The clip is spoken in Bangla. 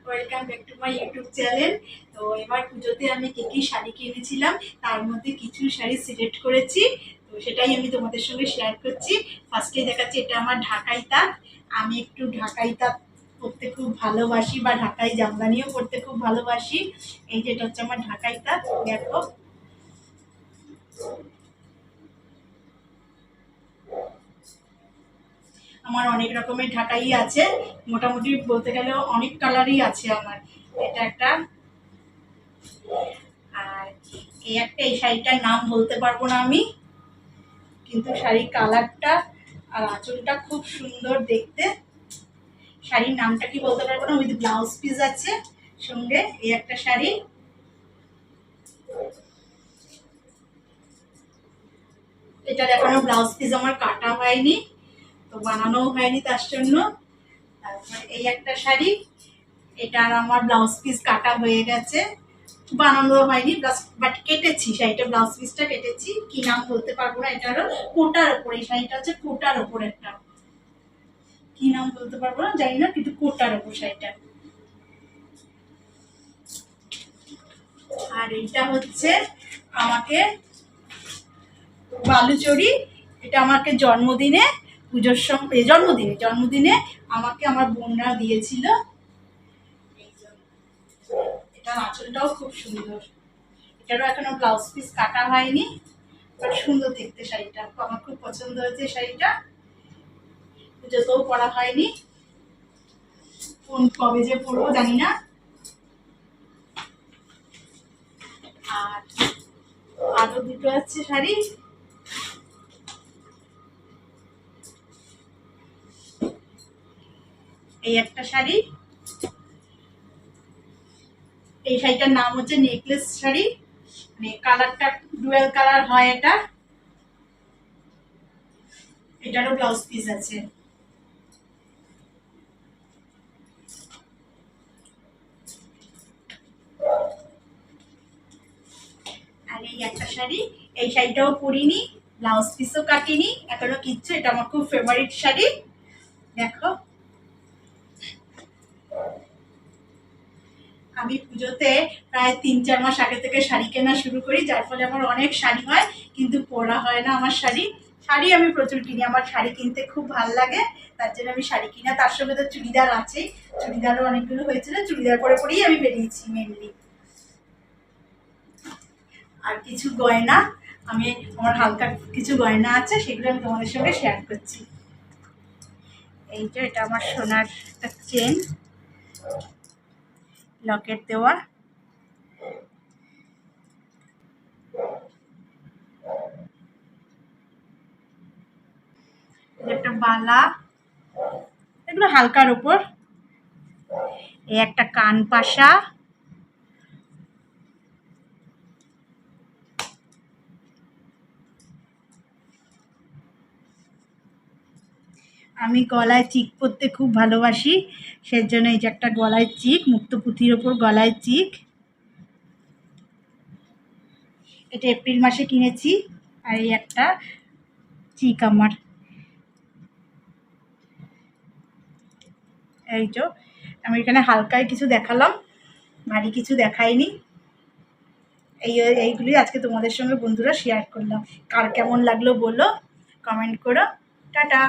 Welcome back to my YouTube channel. তো এবার পুজোতে আমি কি কি শাড়ি কিনেছিলাম তার মধ্যে কিছু শাড়ি সিলেক্ট করেছি, তো সেটাই আমি তোমাদের সঙ্গে শেয়ার করছি। ফার্স্টে দেখাচ্ছি, এটা আমার ঢাকাই তাঁত। আমি একটু ঢাকাই তাঁত পরতে খুব ভালোবাসি, বা ঢাকাই জামদানিও পরতে খুব ভালোবাসি। এই যেটা হচ্ছে আমার ঢাকাই তাঁত, দেখো। আমার অনেক রকমের ঢাকাই আছে, মোটামুটি বলতে গেলে অনেক কালারই আছে আমার। এটা একটা, আর এই শাড়িটার নাম বলতে পারবো না আমি, কিন্তু শাড়ির কালারটা আর আঁচলটা খুব সুন্দর দেখতে। শাড়ির নামটা কি বলতে পারবো না, উইথ ব্লাউজ পিস আছে সঙ্গে। এই একটা শাড়ি, এটার এখনো ব্লাউজ পিস আমার কাটা হয়নি, তো বানানোও হয়নি তার জন্য। তারপর এই একটা শাড়ি, এটার আমার ব্লাউজ পিস কাটা হয়ে গেছে, বানানো হয়নি, বাট কেটেছি শাড়িটা, ব্লাউজ পিসটা কেটেছি। কি নাম বলতে পারবো না, এটারও কোটার ওপর, এই শাড়িটা হচ্ছে কোটার ওপর একটা, কি নাম বলতে পারবো না, জানি না, কিন্তু কোটার ওপর শাড়িটা। আর এইটা হচ্ছে আমাকে বালুচরি, এটা আমাকে জন্মদিনে, পুজোর সময়, জন্মদিনে আমাকে আমার বোনরা দিয়েছিল। এটার আঁচলটাও খুব সুন্দর, এটারও এখনো ব্লাউজ পিস কাটা হয়নি, বাট সুন্দর দেখতে শাড়িটা, আমার খুব পছন্দ হয়েছে শাড়িটা। পুজোতেও পরা হয়নি, কোন কবে যে পরবো জানি না। আর আরো দুটো আছে শাড়ি, এই একটা শাড়ি, এই শাড়িটার নাম হচ্ছে নেকলেস শাড়ি, মানে কালারটা ডুয়েল কালার হয় এটা, এটারও ব্লাউজ পিস আছে। আর এই একটা শাড়ি, এই শাড়িটাও পরিনি, ব্লাউজ পিসও কাটিনি, এখনো কিচ্ছু, এটা আমার খুব ফেভারিট শাড়ি, দেখো। আমি পুজোতে প্রায় 3-4 মাস আগে থেকে শাড়ি কেনা শুরু করি, যার ফলে আমার অনেক শাড়ি হয়, কিন্তু পরা হয় না আমার শাড়ি। শাড়ি আমি প্রচুর কিনি, আমার শাড়ি কিনতে খুব ভাল লাগে, তার জন্য আমি শাড়ি কিনা। তার সঙ্গে তো চুড়িদার আছেই, চুড়িদারও অনেকগুলো হয়েছিল, চুড়িদার পরে পরেই আমি বেরিয়েছি মেনলি। আর কিছু গয়না, আমি আমার হালকা কিছু গয়না আছে, সেগুলো আমি তোমাদের সঙ্গে শেয়ার করছি। এই যে এটা আমার সোনার একটা চেন, লকেট দেওয়া, একটা বালা, এগুলো হালকার উপর। এই একটা কান পাশা, আমি গলায় চিক পরতে খুব ভালোবাসি, সেজন্য এই যে একটা গলায় চিক, মুক্তপুঁথির ওপর গলায় চিক, এটা এপ্রিল মাসে কিনেছি। আর এই একটা চিক আমার, এই তো। আমি এখানে হালকায় কিছু দেখালাম, ভারী কিছু দেখাইনি। এইগুলি আজকে তোমাদের সঙ্গে বন্ধুরা শেয়ার করলাম। কার কেমন লাগলো বলো, কমেন্ট করো। টাটা।